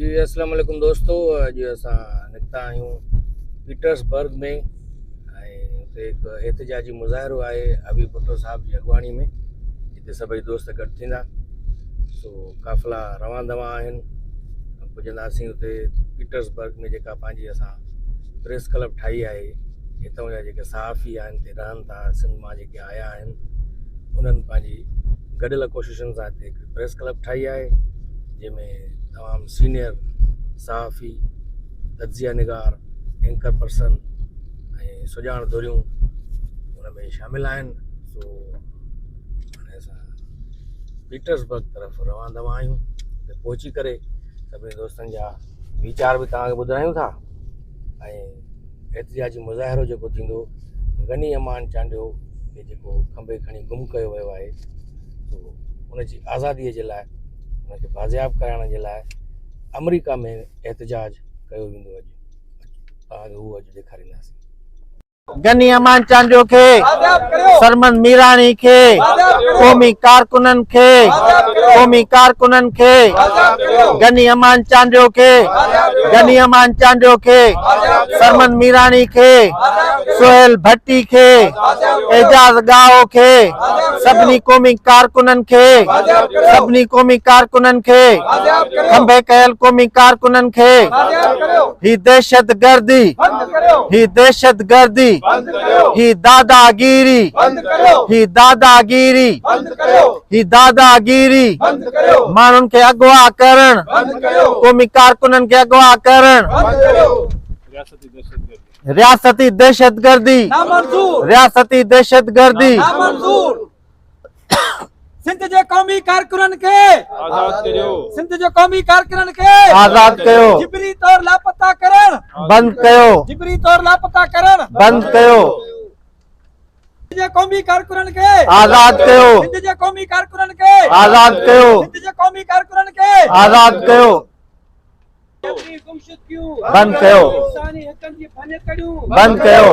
जी अस्सलाम वालेकुम दोस्तों। अॼु असां निकिता आहियूं पीटर्सबर्ग में ऐं उते हिकु एहतिजाजी मुज़ाहिरो आहे हबीब भुट्टो साहब जी अॻुवाणी में, जिते सभई दोस्त गॾु थींदा। सो काफ़िला रवां दवां आहिनि। पुॼंदासीं उते पीटर्सबर्ग में जेका पंहिंजी असां प्रेस क्लब ठाही आहे। हितां जा जेके सहाफ़ी आहिनि हिते रहनि था, सिंध मां जेके आया आहिनि, उन्हनि पंहिंजी गॾियल कोशिशुनि सां हिते हिकिड़ी प्रेस क्लब ठाही आहे, जंहिंमें तमामु सीनियर सहाफ़ी, तज्ज़िया निगार, एंकर पर्सन ऐं सुञाण दोरियूं उन में शामिल आहिनि। सो हाणे असां पीटर्सबर्ग तरफ़ रवां दवां आहियूं। उते पहुची करे सभिनी दोस्तनि जा वीचार बि तव्हांखे ॿुधायूं था ऐं एहतिजाजी मुज़ाहिरो जेको थींदो गनी अमान चांडियो खे जेको खंभे खणी गुम कयो वियो आहे, सो उनजी आज़ादीअ जे लाइ, उनखे बाज़ियाब कराइण जे लाइ अमेरिका में एहतिजाज कयो वेंदो। अॼु तव्हांखे उहो अॼु ॾेखारींदासीं। गनी अमान चांडियो खे, सरमन मीरानी खे, क़ौमी कारकुननि खे, गनी अमान चांडियो खे, सरमन मीरानी खे, सोहेल भट्टी खे, एजाज गाओ खे, सभिनी क़ौमी कारकुननि खे, खंभे कयल क़ौमी कारकुननि खे, ही दहशतगर्दी, ही दादागीरी, माण्हुनि खे अगवा करण, क़ौमी कारकुननि खे अगवा करण, रियासती दहशतगर्दी सिंध जे क़ौमी कारकुननि खे आज़ाद कयो, जिबरी तौर लापता करण बंद कयो, सिंध जे क़ौमी कारकुननि खे आज़ाद कयो, सिंध जे क़ौमी कारकुननि खे आज़ाद कयो, सिंध जे क़ौमी कारकुननि खे आज़ाद कयो, जबरी गुमशुदगियूं बंद कयो, इंसानी हक़नि जी भञकड़ियूं बंद कयो,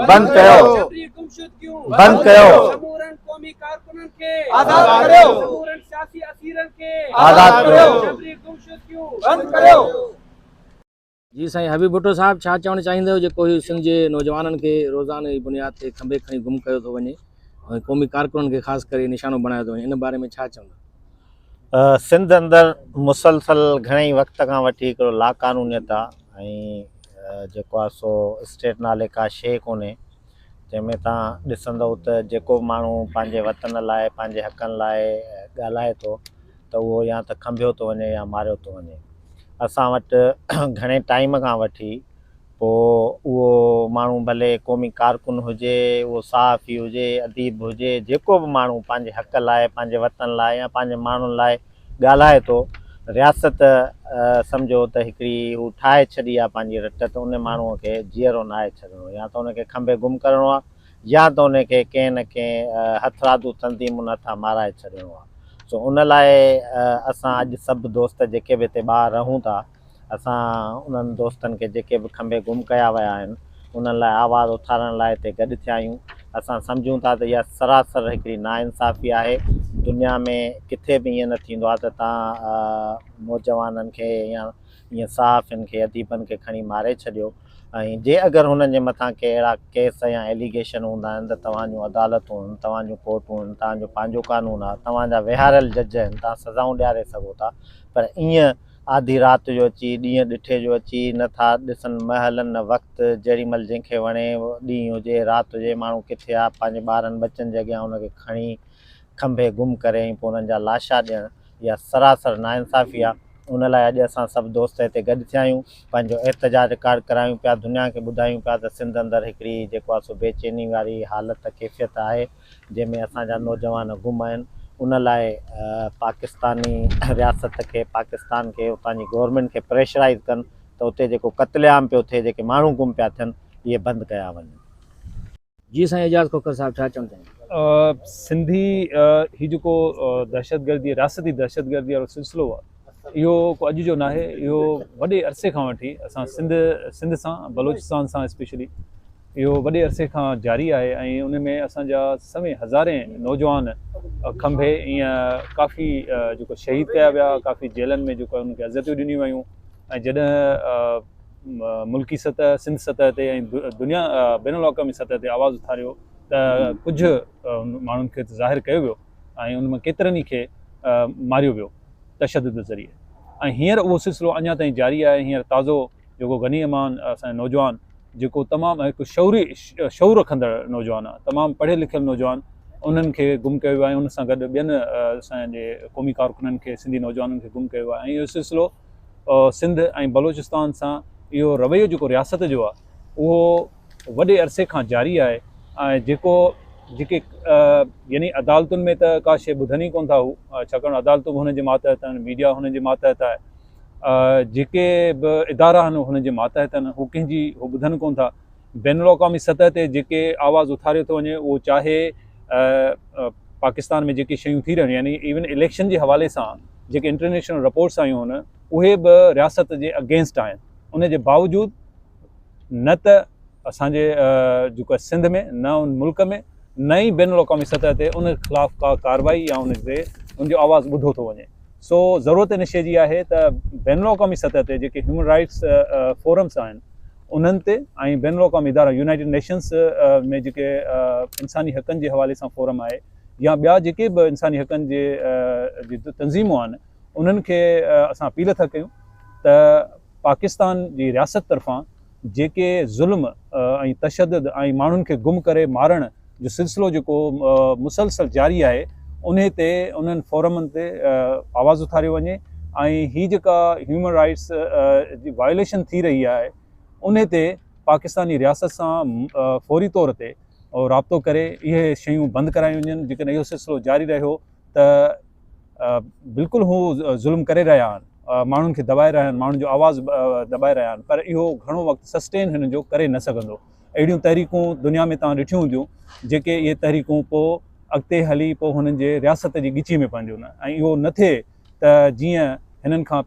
बंद कयो, जबरी गुमशुदगियूं बंद कयो, समूरन क़ौमी कारकुननि खे आज़ाद करियो, समूरन सियासी असीरनि खे आज़ाद करियो, जबरी गुमशुदगियूं बंद करियो। जी साईं हबीब भुट्टो साहब, छा चवणु चाहींदव जेको ही सिंध जे नौजवाननि खे रोज़ाने जी बुनियाद ते खंभे खणी गुम कयो थो वञे ऐं क़ौमी कारकुननि खे ख़ासि करे निशानो बणायो थो वञे, इन बारे में छा चवंदा? सिंध अंदरि मुसलसल घणेई वक़्त खां वठी हिकिड़ो लाक़ानूनियत आहे ऐं जेको आहे सो स्टेट नाले का शइ कोन्हे, जंहिंमें तव्हां ॾिसंदव त जेको माण्हू पंहिंजे वतन लाइ, पंहिंजे हक़नि लाइ ॻाल्हाए थो त उहो या त खंभियो थो वञे या मारियो थो वञे। असां वटि घणे टाइम खां वठी पोइ उहो माण्हू भले क़ौमी कारकुन हुजे, उहो सहाफ़ी हुजे, अदीब हुजे, जेको बि माण्हू पंहिंजे हक़ लाइ, पंहिंजे वतन लाइ या पंहिंजे माण्हुनि लाइ ॻाल्हाए थो, रियासत सम्झो त हिकिड़ी हू ठाहे छॾी आहे पंहिंजी रट, त उन माण्हूअ खे जीअरो न आहे छॾिणो, या त उनखे खंभे गुम करिणो आहे या त उनखे कंहिं न कंहिं हथरादू तंज़ीमुनि हथां माराए छॾिणो आहे। सो उन लाइ असां अॼु सभु दोस्त जेके बि हिते ॿाहिरि रहूं था, असां उन्हनि दोस्तनि खे जेके बि खंभे गुम कया विया आहिनि उन्हनि लाइ आवाज़ु उथारण लाइ हिते गॾु थिया आहियूं। असां सम्झूं था त इहा सरासर हिकिड़ी नाइंसाफ़ी आहे। दुनिया में किथे बि ईअं न थींदो आहे त तव्हां नौजवाननि खे या ईअं सहाफ़ियुनि खे, अदीबनि खे खणी मारे छॾियो, ऐं जे अगरि हुननि जे मथां के अहिड़ा केस या एलिगेशन हूंदा आहिनि त तव्हांजूं अदालतूं आहिनि, तव्हांजूं कोर्टूं आहिनि, तव्हांजो पंहिंजो कानून आहे, तव्हांजा विहारियल जज आहिनि, तव्हां सज़ाऊं ॾियारे सघो था। पर ईअं आधी राति जो अची, ॾींहं ॾिठे जो अची नथा ॾिसनि महलनि न वक़्तु, जेॾीमहिल जंहिंखे वणे ॾींहुं हुजे राति हुजे, माण्हू किथे आहे पंहिंजे ॿारनि बचनि जे अॻियां हुनखे खणी खंभे गुम करे ऐं पोइ उन्हनि जा लाशा ॾियणु, इहा सरासर नाइंसाफ़ी आहे। उन लाइ अॼु असां सभु दोस्त हिते गॾु थिया आहियूं, पंहिंजो एहतिजाज रिकॉर्ड करायूं पिया, दुनिया खे ॿुधायूं पिया त सिंध अंदरि हिकिड़ी जेको आहे सो बेचैनी वारी हालत कैफ़ियत आहे, जंहिंमें असांजा नौजवान गुम आहिनि। उन लाइ पाकिस्तानी रियासत खे, पाकिस्तान खे, उतां जी गवर्नमेंट खे प्रेशराइज़ कनि त उते जेको क़त्लेआम पियो थिए, जेके माण्हू गुम पिया थियनि, इहे बंदि कया वञनि। जी साईं एजाज खोखर साहब, छा चवणु चाहींदा? सिंधी ही जेको दहशतगर्दी, रियासती दहशतगर्दी वारो सिलसिलो आहे, इहो को अॼु जो न आहे, इहो वॾे अरसे खां वठी असां सिंध सां, बलोचिस्तान सां स्पेशली इहो वॾे अरसे खां जारी आहे ऐं उन में असांजा समें हज़ारे नौजवान खंभे ईअं काफ़ी जेको शहीद कया विया, काफ़ी जेलनि में जेको उनखे अज़तियूं ॾिनियूं वयूं। ऐं जॾहिं मुल्की सतह सिंध सतह ते ऐं दुनिया बैनुल अक़वामी सतह ते आवाज़ु उथारियो त कुझु माण्हुनि खे ज़ाहिर कयो वियो ऐं उन में केतिरनि खे मारियो वियो तशद्दुद ज़रिए। ऐं हींअर उहो सिलसिलो अञा ताईं जारी आहे। हींअर ताज़ो जेको गनी अमान असांजो नौजवान जेको तमामु हिकु शऊर रखंदड़ नौजवान आहे, तमामु पढ़ियल लिखियल नौजवान, उन्हनि खे गुम कयो आहे। उन सां गॾु ॿियनि असांजे क़ौमी कारकुननि खे, सिंधी नौजवाननि खे गुम कयो आहे। ऐं इहो सिलसिलो सिंध ऐं बलोचिस्तान सां इहो रवैयो जेको रियासत जो आहे उहो वॾे अरसे खां जारी आहे। ऐं जेके यानी अदालतुनि में त का शइ ॿुधनि ई कोन था हू, छाकाणि अदालतूं बि हुनजे मातहत आहिनि, मीडिया हुनजे मातहत आहे, जेके बि इदारा आहिनि हुनजे मातहत आहिनि, हू कंहिंजी हू ॿुधनि कोन था। बैनुल अक़वामी सतह ते जेके आवाज़ु उथारियो थो वञे उहो चाहे पाकिस्तान में जेके शयूं थी रहियूं यानी इवन इलेक्शन जे हवाले सां जेके इंटरनेशनल रिपोर्ट्स आयूं आहिनि उहे बि रियासत जे अगेंस्ट आहिनि। उन जे बावजूदि न त असांजे जेको सिंध में, न उन मुल्क में, न ई बैनुल अक़वामी सतह ते उन ख़िलाफ़ का कार्रवाई या उन ते उनजो आवाज़ु ॿुधो थो वञे। सो ज़रूरत इन शइ जी आहे त बैनुल अक़वामी सतह ते जेके ह्यूमन राइट्स फोरम्स आहिनि उन्हनि ते ऐं बैनुल अक़वामी इदारा यूनाइटेड नेशंस में जेके इंसानी हक़नि जे हवाले सां फोरम आहे या ॿिया जेके बि इंसानी हक़नि जे तंज़ीमूं आहिनि उन्हनि खे असां अपील था कयूं त पाकिस्तान जी रियासत तरफ़ां जेके ज़ुल्म ऐं तशद्दुद ऐं माण्हुनि खे गुम करे मारण जो सिलसिलो जेको मुसलसल जारी आहे उन ते उन्हनि फोरमनि ते आवाज़ु उथारियो वञे ऐं हीअ जेका ह्यूमन राइट्स जी वायोलेशन थी रही आहे उन ते पाकिस्तानी रियासत सां फौरी तौर ते राब्तो करे इहे शयूं बंदि करायूं वञनि। जेकॾहिं इहो सिलसिलो जारी रहियो त बिल्कुलु हू ज़ुल्म करे रहिया आहिनि, माण्हुनि खे दॿाए रहिया आहिनि, माण्हुनि जो आवाज़ु दॿाए रहिया आहिनि, पर इहो घणो वक़्तु सस्टेन हिन जो करे न सघंदो। अहिड़ियूं तहरीकूं दुनिया में तव्हां ॾिठियूं हूंदियूं जेके इहे तहरीकूं पोइ अॻिते हली पोइ हुननि जे रियासत जी ॻिची में पवंदियूं न। ऐं इहो न थिए त जीअं हिननि खां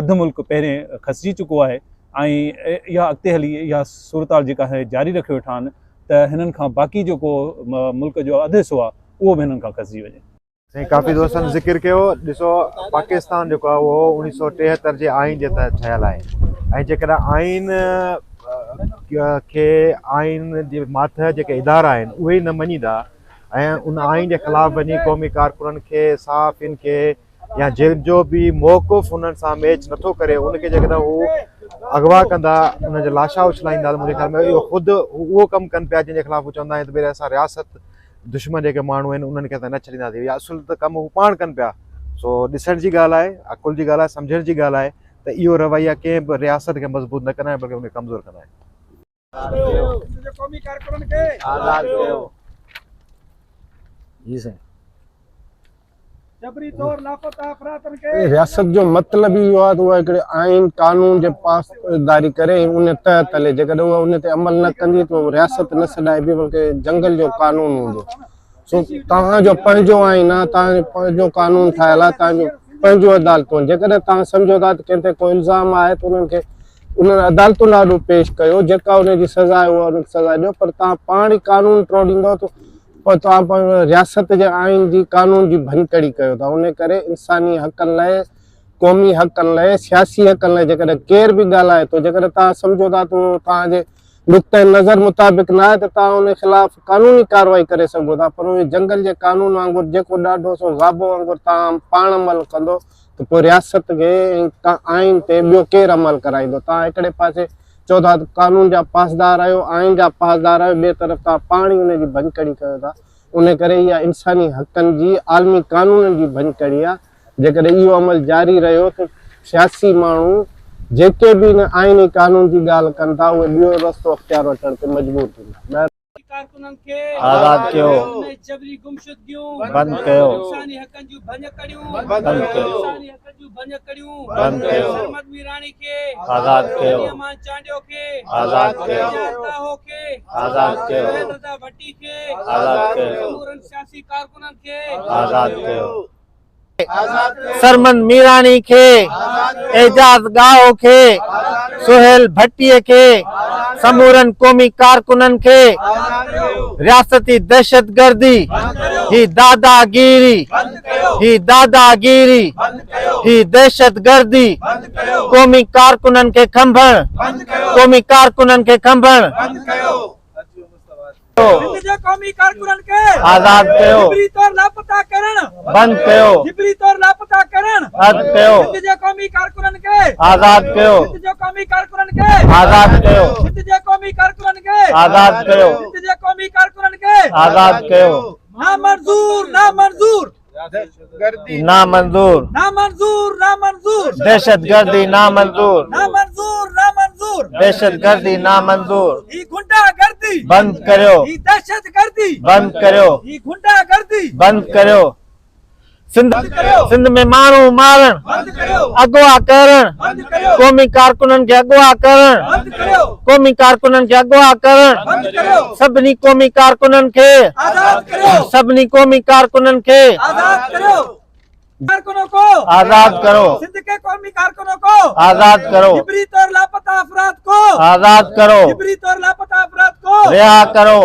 अधु मुल्क पहिरें खसिजी चुको आहे ऐं इहा अॻिते हली इहा सूरत जेका आहे जारी रखियो वेठा आहिनि त हिननि खां बाक़ी जेको मुल्क जो अधु हिसो आहे उहो बि हिननि खां खसिजी वञे। साईं काफ़ी दोस्तनि ज़िक्र कयो, ॾिसो पाकिस्तान जेको आहे उहो 1973 जे आइन जे तहत ठहियलु आहे ऐं जेकॾहिं आइन खे आइन जे मातहत जेके इदारा आहिनि उहे ई न मञींदा ऐं उन आइन जे ख़िलाफ़ु वञी क़ौमी कारकुननि खे, सहाफ़ियुनि खे या जेल जो बि मौक़ुफ़ उन्हनि सां मैच नथो करे, उनखे जेकॾहिं हू अगवा कंदा, उन जे लाशा उछलाईंदा, त मुंहिंजे ख़्याल में इहो ख़ुदि उहो कमु कनि पिया जंहिंजे ख़िलाफ़ु हू चवंदा आहिनि त भई असां रियासत दुश्मन जेके माण्हू आहिनि उन्हनि खे असां न छॾींदासीं, या असुल त कमु हू पाण कनि पिया। सो ॾिसण जी ॻाल्हि आहे, अकुल जी ॻाल्हि आहे, सम्झण जी ॻाल्हि आहे त इहो रवैया कंहिं बि रियासत खे मज़बूत न कंदा आहिनि बल्कि उनखे कमज़ोर कंदा आहिनि। क़ौमी कारकुननि खे आज़ाद कयो। जी साईं। जबरी तौर लापता अफरादनि खे रियासत जो मतिलबु इहो आहे त उहा हिकिड़े आइन कानून जे पासदारी करे उन तहत हले। जेकॾहिं उहा उन ते अमल न कंदी त रियासत न सॾाइबी बल्कि जंगल जो कानून हूंदो। सो तव्हांजो पंहिंजो आइन आहे, तव्हांजो पंहिंजो कानून ठहियलु आहे, तव्हांजो पंहिंजो अदालतूं। जेकॾहिं तव्हां सम्झो था त कंहिं ते को इल्ज़ाम आहे त उन्हनि खे उन्हनि अदालतुनि ॾाढो पेश कयो, जेका उनजी सज़ा आहे उहा उनखे सज़ा ॾियो, पर तव्हां पाण ई कानून टोड़ींदव त पोइ तव्हां पंहिंजो रियासत जे आइन जी कानून जी भञकड़ी कयो था। उन करे इंसानी हक़नि लाइ, क़ौमी हक़नि लाइ, सियासी हक़नि लाइ जेकॾहिं केर बि ॻाल्हाए थो, जेकॾहिं तव्हां सम्झो था त तव्हांजे नुक़्ते नज़र मुताबिक़ न आहे त तव्हां उन ख़िलाफ़ कानूनी कार्रवाई करे सघो था, पर उहे जंगल जे कानून वांगुरु जेको ॾाढो सो ग़ाबो वांगुरु तव्हां पाण अमल कंदो त पोइ रियासत खे आइन ते ॿियो केरु अमल कराईंदो। तव्हां हिकिड़े पासे चओ था कानून जा पासदार आहियो, आइन जा पासदार आहियो, ॿिए तरफ़ तव्हां पाण ई उनजी भञकड़ी कयो था। उन करे इहा इंसानी हक़नि जी, आलमी कानूननि जी भञकड़ी आहे। जेकॾहिं इहो अमल जारी रहियो त सियासी माण्हू जेके बि इन आइनी कानून जी ॻाल्हि कनि था उहे ॿियो रस्तो अख़्तियार वठण ते मजबूर थींदा। कारकुननि खे आज़ाद कयो। जबरी गुमशुदगियूं बंदि कयो। इंसानी हक़नि जूं भञकड़ियूं बंदि कयो। इंसानी हक़नि जूं भञकड़ियूं बंदि कयो। सरमद मीरानी खे आज़ाद कयो। अमान चांडियो खे आज़ाद कयो। ताहो खे आज़ाद कयो। रज़ा भट्टी खे आज़ाद कयो। पूरन सियासी कारकुननि खे आज़ाद कयो। सरमद मीरानी खे, एजाज गाओ खे सुहेल भट्टीअ खे समूरनि क़ौमी कारकुननि खे रियासती दहशतगर्दी ही दादागीरी ही दादागीरी ही दहशतगर्दी क़ौमी कारकुननि खे खंभण क़ौमी कारकुननि खे खंभण सिंध जे क़ौमी कारकुननि खे आज़ाद कयो जिबरी तौर लापता करण बंद कयो जिबरी तौर लापता करण रद्द कयो सिंध जे क़ौमी कारकुननि खे आज़ाद कयो सिंध जे क़ौमी कारकुननि खे आज़ाद कयो सिंध जे क़ौमी कारकुननि खे आज़ाद कयो सिंध जे क़ौमी कारकुननि खे आज़ाद कयो नामंजूर नामंजूर नामंजूर नामंजूर नामंजूर दहशतगर्दी नामंजूर नामंजूर नामंजूर दहशतगर्दी नामंजूर ही गुंडागर्दी बंद करियो ही दहशतगर्दी बंद करियो ही गुंडागर्दी बंद करियो सिंध सिंध में माण्हू मारण बंद करियो अगवा करण बंद करियो क़ौमी कारकुननि खे अगवा करण बंद करियो क़ौमी कारकुननि खे अगवा करण बंद करियो सभिनी क़ौमी कारकुननि खे आजाद करियो सभिनी क़ौमी कारकुननि खे आजाद करो कारकुनों को आज़ाद करो सिंध के कौमी कारकुनों को आज़ाद करो जिबरी तौर लापता अफराद को आज़ाद करो जिबरी तौर लापता अफराद को रिहा करो